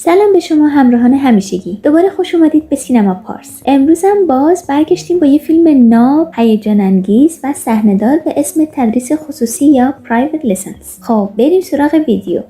سلام به شما همراهان همیشگی. دوباره خوش اومدید به سینما پارس. امروز هم باز برگشتیم با یه فیلم ناب، هیجان انگیز و صحنه‌دار به اسم تدریس خصوصی یا Private Lessons. خب بریم سراغ ویدیو.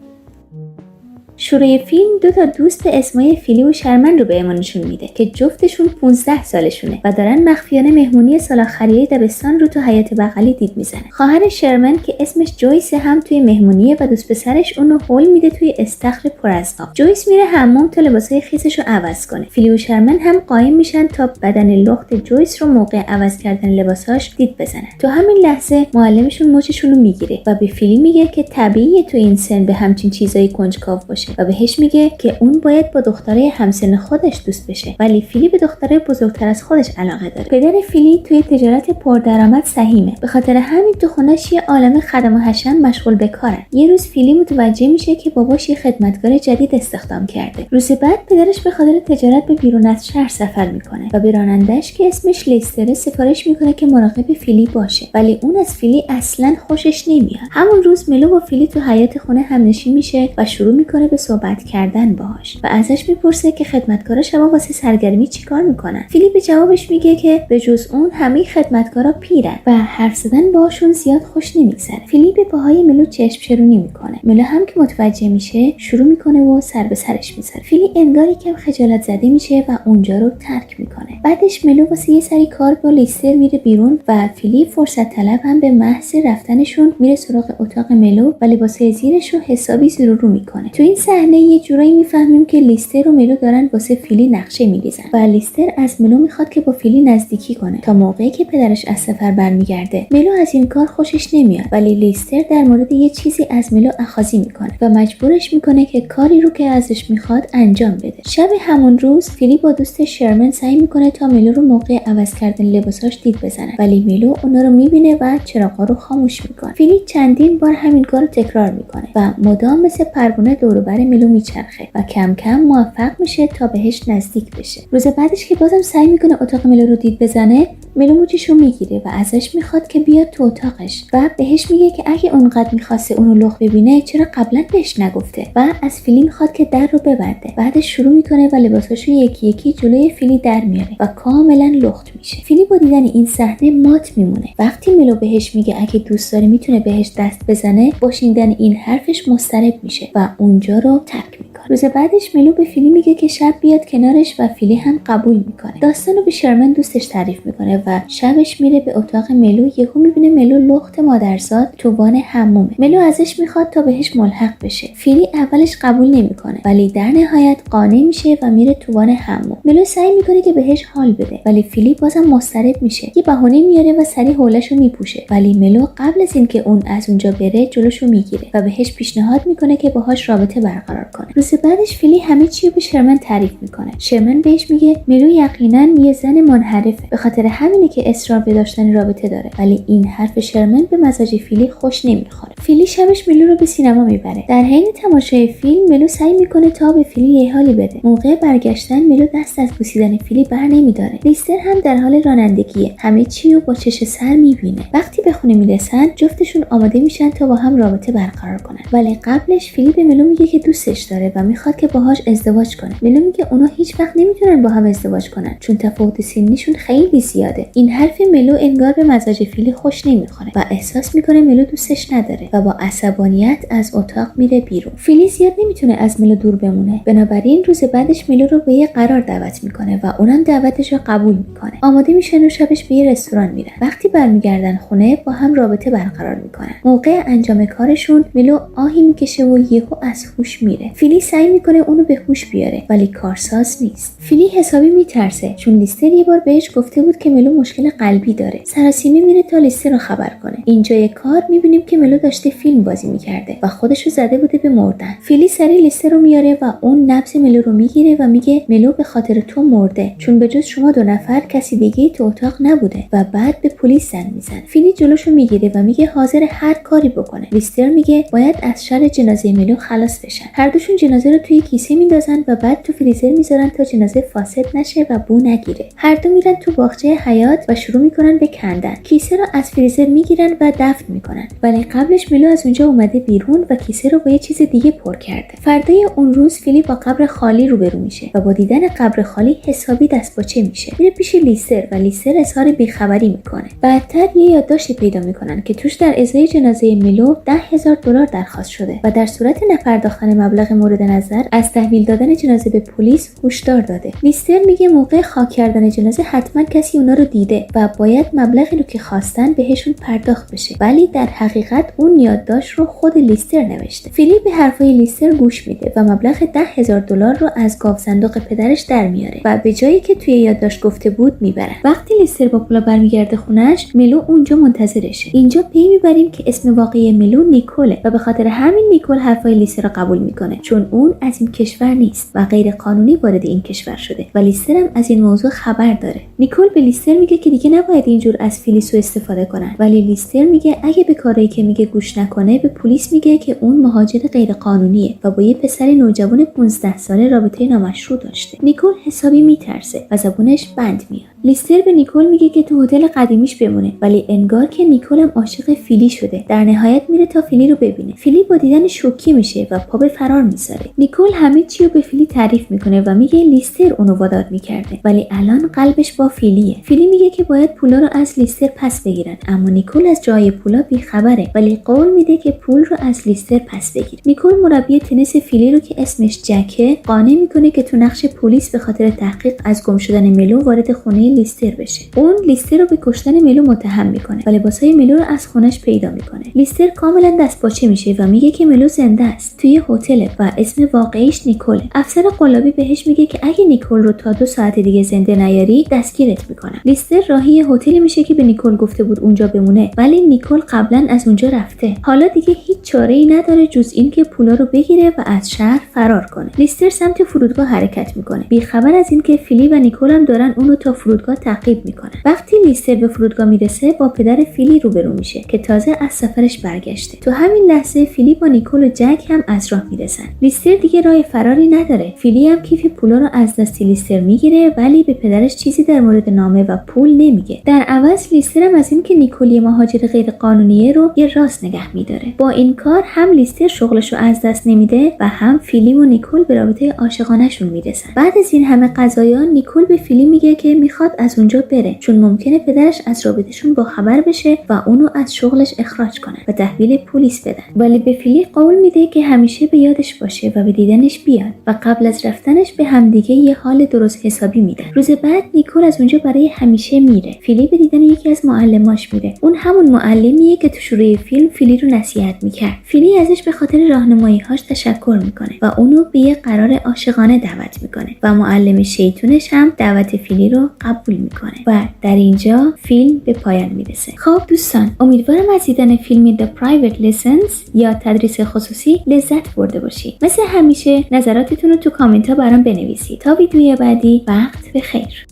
شروع فیلم دو تا دوست به اسمای فیلی و شرمن رو بهمون نشون میده که جفتشون 15 سالشونه و دارن مخفیانه مهمونی سال‌آخریه دبستان رو تو حیاط بغلی دید میزنه. خواهر شرمن که اسمش جویس هم توی مهمونیه و دوست پسرش اونو هول میده توی استخر پر از آب. جویس میره حمام تا لباسای خیسش رو عوض کنه. فیلی و شرمن هم قایم میشن تا بدن لخت جویس رو موقع عوض کردن لباساش دید بزنن. تو همین لحظه معلمشون مچشون رو میگیره و به فیلی میگه که طبیعیه تو این سن به همچین چیزایی کنجکاو باشه و بهش میگه که اون باید با دختره همسن خودش دوست بشه، ولی فیلی به دختره بزرگتر از خودش علاقه داره. پدر فیلی توی تجارت پردرآمد سهیمه، به خاطر همین تو خونه‌اش یه عالمه خدم و حشم مشغول به کارن. یه روز فیلی متوجه میشه که باباش یه خدمتگار جدید استخدام کرده. روز بعد پدرش به خاطر تجارت به بیرون از شهر سفر میکنه و به راننده‌اش که اسمش لیستر سفارش میکنه که مراقب فیلی باشه، ولی اون از فیلی اصلاً خوشش نمیاد. همون روز ملو با فیلی تو حیاط خونه همنشین میشه و شروع میکنه به صحبت کردن باهاش و ازش میپرسه که خدمتکارا شبا واسه سرگرمی چیکار میکنن. فیلی به جوابش میگه که به جز اون همه خدمتکارا پیرن و حرف زدن باهاشون زیاد خوش نمیگذره. فیلی به پاهای ملو چشم چرونی میکنه. ملو هم که متوجه میشه شروع میکنه و سر به سرش میذاره. فیلی انگار یکم خجالت زده میشه و اونجا رو ترک میکنه. بعدش ملو واسه یه سری کار با لیستر میره بیرون و فیلی فرصت طلب هم به محض رفتنشون میره سراغ اتاق ملو و لباسای زیرش رو حسابی زیر و رو میکنه. تو این صحنه یه جورایی میفهمیم که لیستر و ملو دارن واسه فیلی نقشه میریزن و لیستر از ملو میخواد که با فیلی نزدیکی کنه تا موقعی که پدرش از سفر برمیگرده. ملو از این کار خوشش نمیاد، ولی لیستر در مورد یه چیزی از ملو اخاذی میکنه و مجبورش میکنه که کاری رو که ازش میخواد انجام بده. شب همون روز فیلی با دوست شرمن سعی میکنه تا ملو رو موقع عوض کردن لباساش دید بزنه، ولی ملو اونا رو میبینه و چراغا رو خاموش میکنه. فیلی چندین بار همین کارو تکرار میکنه و مدام مثل پروانه دور و بر ملو میچرخه و کم کم موفق میشه تا بهش نزدیک بشه. روز بعدش که بازم سعی میکنه اتاق ملو رو دید بزنه، ملو موچشو میگیره و ازش میخواد که بیاد تو اتاقش و بهش میگه که اگه اونقدر میخواسته اونو لخت ببینه چرا قبلا بهش نگفته و از فیلی میخواد که در رو ببنده. بعدش شروع میکنه و لباساشو یکی یکی جلوی فیلی در میاره و کاملا لخت میشه. فیلی با دیدن این صحنه مات میمونه. وقتی ملو بهش میگه اگه دوست داره میتونه بهش دست بزنه، با شنیدن این حرفش مضطرب میشه و اونجا رو ترک میکنه. روز بعدش ملو به فیلی میگه که شب بیاد کنارش و فیلی هم قبول میکنه. داستانو به شرمن دوستش تعریف میکنه و شبش میره به اتاق ملو. یهو میبینه ملو لخت مادرزاد تو وان حمومه. ملو ازش میخواد تا بهش ملحق بشه. فیلی اولش قبول نمیکنه، ولی در نهایت قانع میشه و میره تو وان حموم. ملو سعی میکنه که بهش حال بده، ولی فیلی بازم مضطرب میشه. یه بهونه میاره و سری حولشو میپوشه، ولی ملو قبل از اینکه اون از اونجا بره جلوشو میگیره و بهش پیشنهاد میکنه که باهاش رابطه برقرار کنه. روز بعدش فیلی همه چی رو به شرمن تعریف میکنه. شرمن بهش میگه ملو یقینا یه زن منحرفه، به خاطر همینه که اصرار به داشتن رابطه داره، ولی این حرف شرمن به مزاج فیلی خوش نمیخوره. فیلی شبش ملو رو به سینما میبره. در حین تماشای فیلم ملو سعی میکنه تا به فیلی یه حالی بده. موقع برگشتن ملو دست از بوسیدن فیلی بر نمیداره. لیستر هم در حال رانندگیه. همه چی رو با چش سر میبینه. وقتی به خونه میرسن جفتشون آماده میشن تا با هم رابطه برقرار کنن، ولی قبلش فیلی به ملو میگه که دوستش داره و میخواد که باهاش ازدواج کنه. ملو میگه اونا هیچ وقت نمیتونن با هم ازدواج کنن چون تفاوت سنیشون خیلی زیاده. این حرف ملو انگار به مزاج فیلی خوش نمیخوره و احساس میکنه ملو دوستش نداره و با عصبانیت از اتاق میره بیرون. فیلی زیاد نمیتونه از ملو دور بمونه، بنابراین روز بعدش ملو رو به یه قرار دعوت میکنه و اونم دعوتش رو قبول میکنه. آماده میشن و شبش به یه رستوران میرن. وقتی برمیگردن خونه با هم رابطه برقرار میکنن. موقع انجام کارشون ملو آهی میکشه و یهو از هوش میره. فیلی سعی میکنه اونو به هوش بیاره، ولی کارساز نیست. فیلی حسابی میترسه چون لیستر یه بار بهش گفته بود که ملو مشکل قلبی داره. سراسیمه میره تا لیستر رو خبر کنه. اینجای کار میبینیم که ملو داشته فیلم بازی میکرده و خودشو زده بوده به مردن. فیلی سری لیستر رو میاره و اون نبض ملو رو میگیره و میگه ملو به خاطر تو مرده، چون به جز شما دو نفر کسی دیگه تو اتاق نبوده و بعد به پلیس زنگ میزنه. فیلی جلوشو میگیره و میگه حاضر هر کاری بکنه. لیستر میگه باید از شر جنازه ملو خلاص بشن میشن. هر دوشون جنازه رو توی کیسه میندازن و بعد تو فریزر میذارن تا جنازه فاسد نشه و بو نگیره. هر دو میرن تو باغچه حیاط و شروع میکنن به کندن. کیسه رو از فریزر میگیرن و دفن میکنن. ولی قبلش میلو از اونجا اومده بیرون و کیسه رو با یه چیز دیگه پر کرده. فردای اون روز فیلی با قبر خالی روبرو میشه و با دیدن قبر خالی حسابی دستپاچه میشه. میره پیش لیستر و لیستر اظهار بیخبری میکنه. بعدتر یه یادداشتی پیدا میکنن که توش در ازای جنازه میلو $10,000 درخواست شده و در صورت نپرداختن مبلغ مورد نظر از تحویل دادن جنازه به پلیس هشدار داده. لیستر میگه موقع خاک کردن جنازه حتما کسی اونا رو دیده و باید مبلغی رو که خواستن بهشون پرداخت بشه، ولی در حقیقت اون یادداشت رو خود لیستر نوشته. فیلی به حرفای لیستر گوش میده و مبلغ $10,000 رو از گاو صندوق پدرش در میاره و به جایی که توی یادداشت گفته بود میبره. وقتی لیستر با پولا برمیگرده خونش، میلو اونجا منتظرشه. اینجا پی میبریم که اسم واقعی میلو نیکوله و به خاطر همین نیکول حرفای لیستر رو قبول میکنه، چون اون از این کشور نیست و غیر قانونی وارد این کشور شده و لیستر هم از این موضوع خبر داره. نیکول به لیستر میگه که دیگه نباید اینجور از فیلی سوء استفاده کنن، ولی لیستر میگه اگه به کاری که میگه گوش نکنه به پلیس میگه که اون مهاجر غیر قانونیه و با یه پسر نوجوان 15 ساله رابطه نامشروع داشته. نیکول حسابی میترسه و زبونش بند میاد. لیستر به نیکول میگه که تو هتل قدیمیش بمونه، ولی انگار که نیکول هم عاشق فیلی شده. در نهایت میره تا فیلی رو ببینه. فیلی با دیدن شوکه میشه و پا به فرار میذاره. نیکول همه چی رو به فیلی تعریف میکنه و میگه لیستر اونو وادار میکرده، ولی الان قلبش با فیلیه. فیلی میگه که باید پولا رو از لیستر پس بگیرن، اما نیکول از جای پولا بیخبره، ولی قول میده که پول رو از لیستر پس بگیره. نیکول مربی تنیس فیلی رو که اسمش جکه قانع میکنه که تو نقش پلیس به خاطر تحقیق از گم شدن میلو وارد خونه لیستر بشه. اون لیستر رو به کشتن میلو متهم میکنه و لباسای میلو رو از خونش پیدا میکنه. لیستر کاملا دستپاچه میشه و میگه که میلو زنده است، توی هتل و اسم واقعیش نیکوله. افسر قلابی بهش میگه که اگه نیکول رو تا 2 ساعت دیگه زنده نیاری دستگیرت میکنن. لیستر راهی هتلی میشه که به نیکول گفته بود اونجا بمونه، ولی نیکول قبلا از اونجا رفته. حالا دیگه هیچ چاره‌ای نداره جز اینکه پولا رو بگیره و از شهر فرار کنه. لیستر سمت فرودگاه حرکت میکنه، بیخبر از اینکه فیلی و نیکول هم دارن اونو تا فرودگاه تعقیب میکنن. وقتی لیستر به فرودگاه میرسه با پدر فیلی روبرو میشه که تازه از سفرش برگشته. تو همین لحظه فیلی با نیکول و جک هم از راه میرسن. لیستر دیگه راه فراری نداره. فیلی هم کیف پولا رو از دست لیستر میگیره، ولی به پدرش چیزی در مورد نامه و پول نمیگه. در عوض لیستر هم از اینکه نیکول مهاجر غیر قانونیه رو یه راز نگه میداره. با این کار هم لیستر شغلش رو از دست نمیده و هم فیلی و نیکول به رابطه عاشقانه‌شون میرسن. بعد از این همه قضایا نیکول به فیلی میگه که میخواد از اونجا بره، چون ممکنه پدرش از رابطهشون با خبر بشه و اونو از شغلش اخراج کنن و تحویل پلیس بدن. ولی به فیلی قول میده که همیشه به یادش باشه و به دیدنش بیاد و قبل از رفتنش به همدیگه یه حال درست حسابی میدن. روز بعد نیکول از اونجا برای همیشه میره. فیلی به دیدن یکی از معلماش میره. اون همون معلمیه که تو شروع فیلم فیلی رو نصیحت میکرد. فیلی ازش به خاطر راهنمایی‌هاش تشکر میکنه و اونو به یه قرار عاشقانه دعوت میکنه و معلم شیطونش هم دعوت فیلی رو قبول میکنه و در اینجا فیلم به پایان میرسه. خب دوستان، امیدوارم از دیدن فیلم The Private Lessons یا تدریس خصوصی لذت برده باشید. مثل همیشه نظراتتون رو تو کامنت ها برام بنویسید. تا ویدیوی بعدی، وقت بخیر.